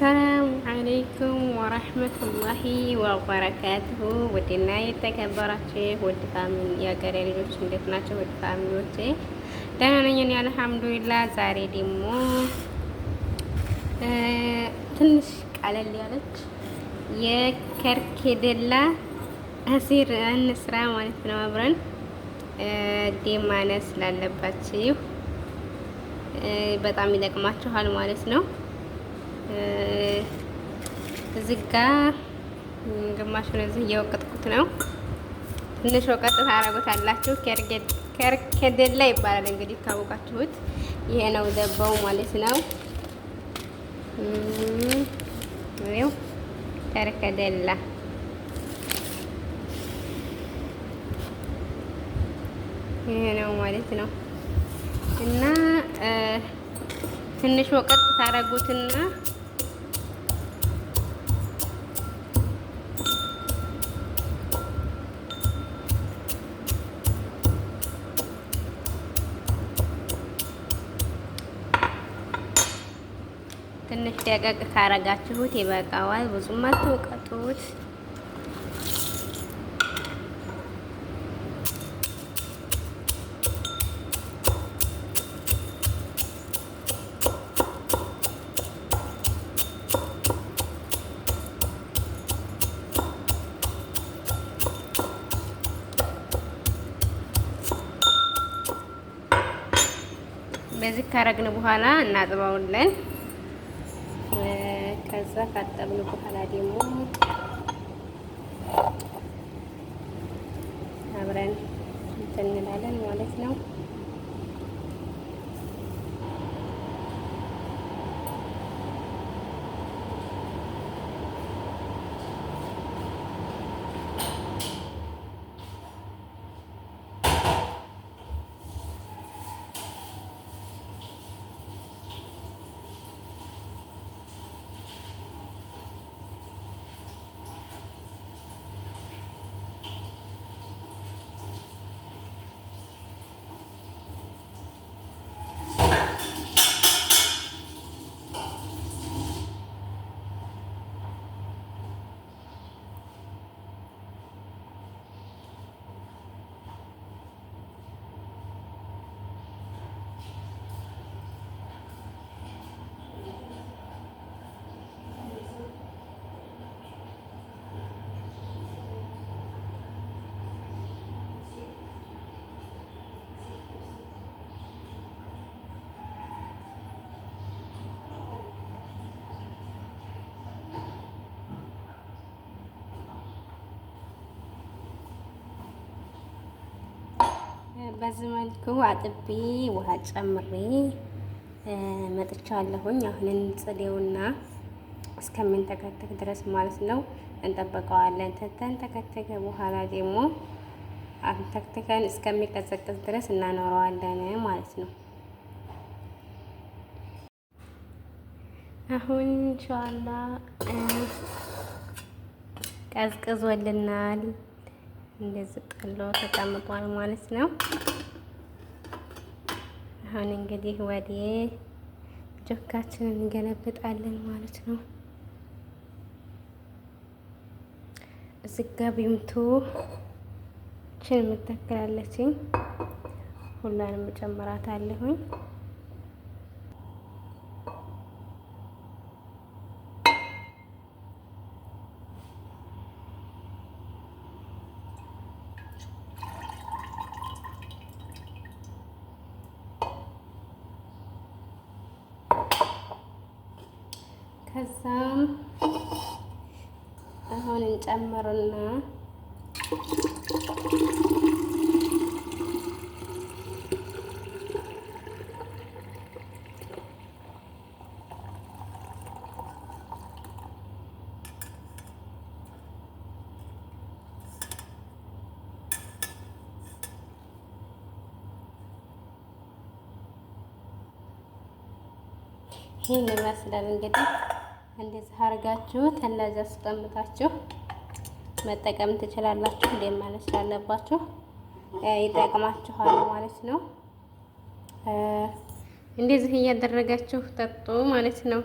አሰላሙ አለይኩም ወረህመቱላሂ ወበረካቱሁ። ውድና የተከበራችሁ ውድ የሀገሬ ልጆች እንዴት ናቸው? ውድ ፋሚሊዎቼ ደህና ነኝ እኔ አልሐምዱሊላህ። ዛሬ ደግሞ ትንሽ ቀለል ያለች የከርኬደላ አሲር እንስራ ማለት ነው። አብረን ደም ማነስ ስላለባችሁ በጣም ይጠቅማችኋል ማለት ነው። እዚህ ጋር ግማሹን እዚህ እየወቀጥኩት ነው። ትንሽ ወቀጥ ታረጉታላችሁ። ከርኬደላ ይባላል እንግዲህ ካወቃችሁት። ይሄ ነው ደባው ማለት ነው። ይሄው ከርኬደላ ይሄ ነው ማለት ነው። እና ትንሽ ወቀጥ ታረጉትና ትንሽ ደቀቅ ካረጋችሁት ይበቃዋል። ብዙም አትወቀጡት። በዚህ ካረግን በኋላ እናጥበዋለን። ከዛ ካጠብን በኋላ ደግሞ አብረን እንትን እንላለን ማለት ነው። በዚህ መልኩ አጥቤ ውሃ ጨምሬ መጥቻለሁኝ። አሁን እንጽዴውና እስከምንተከተክ ድረስ ማለት ነው እንጠብቀዋለን። ተንተከተከ በኋላ ደግሞ አንተክተከን እስከሚቀዘቅዝ ድረስ እናኖረዋለን ማለት ነው። አሁን ኢንሻአላህ ቀዝቅዞልናል። እንደዚህ ቀሎ ተቀምጧል ማለት ነው። አሁን እንግዲህ ወደ ጆካችንን እንገለብጣለን ማለት ነው። እዚህ ጋር ቢምቱ ችን የምትተክላለችኝ ሁላንም እጨምራታለሁኝ። ከዛም አሁን እንጨምርና ይሄን ይመስላል እንግዲህ። እንደዚህ አድርጋችሁ ተላዛ አስቀምጣችሁ መጠቀም ትችላላችሁ። ደም ማነስ ስላለባችሁ ይጠቅማችኋል ማለት ነው። እንደዚህ እያደረጋችሁ ጠጡ ማለት ነው።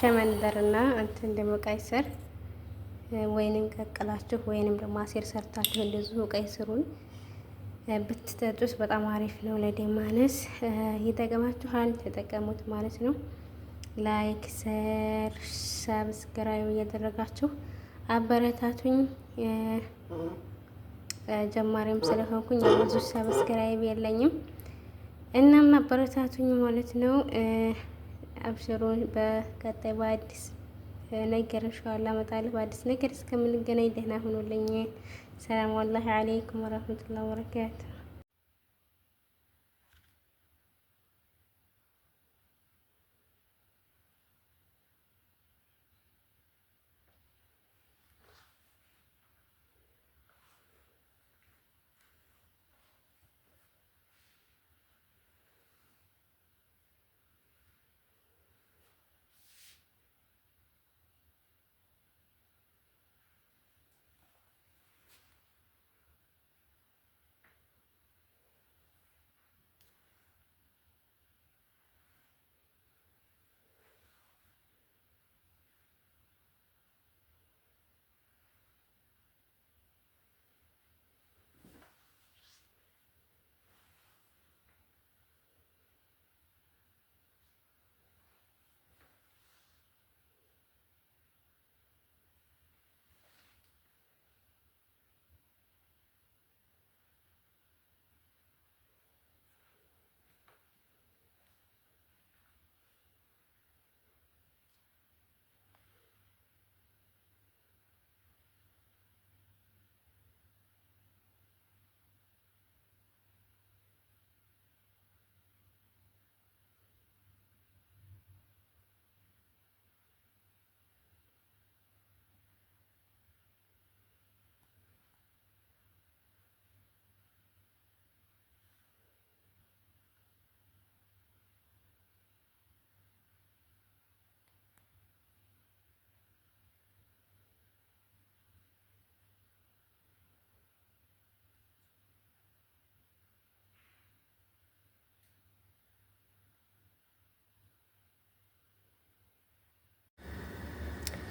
ሸመንደርና እንትን ደግሞ ቀይ ስር ወይንም ቀቅላችሁ ወይንም ደግሞ አሴር ሰርታችሁ እንደዚሁ ቀይ ስሩን ብትጠጡት በጣም አሪፍ ነው። ለደም ማነስ ይጠቅማችኋል። ተጠቀሙት ማለት ነው። ላይክ፣ ሰብስክራይብ እያደረጋችሁ አበረታቱኝ። ጀማሪም ስለሆንኩኝ ብዙ ሰብስክራይብ የለኝም። እናም አበረታቱኝ ማለት ነው። አብሽሩ። በቀጣይ በአዲስ ነገር ኢንሻአላህ እመጣለሁ። በአዲስ ነገር እስከምንገናኝ ደህና ሁኑልኝ። ሰላም አለይኩም ወራህመቱላሂ ወበረካቱ።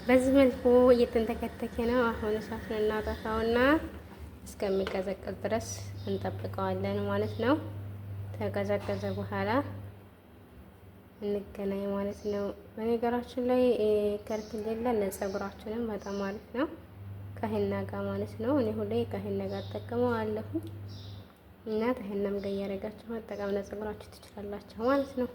በዚህ መልኩ እየተንተከተከ ነው። አሁን እሳቱን እናጠፋውና እስከሚቀዘቅዝ ድረስ እንጠብቀዋለን ማለት ነው። ተቀዘቀዘ በኋላ እንገናኝ ማለት ነው። በነገራችን ላይ ከርክሌላ ለፀጉራችንም በጣም አሪፍ ነው፣ ከሂና ጋር ማለት ነው። እኔ ሁሌ ከሂና ጋር እጠቀመዋለሁ እና ከሂናም ጋር እያደረጋችሁ መጠቀም ለፀጉራችሁ ትችላላችሁ ማለት ነው።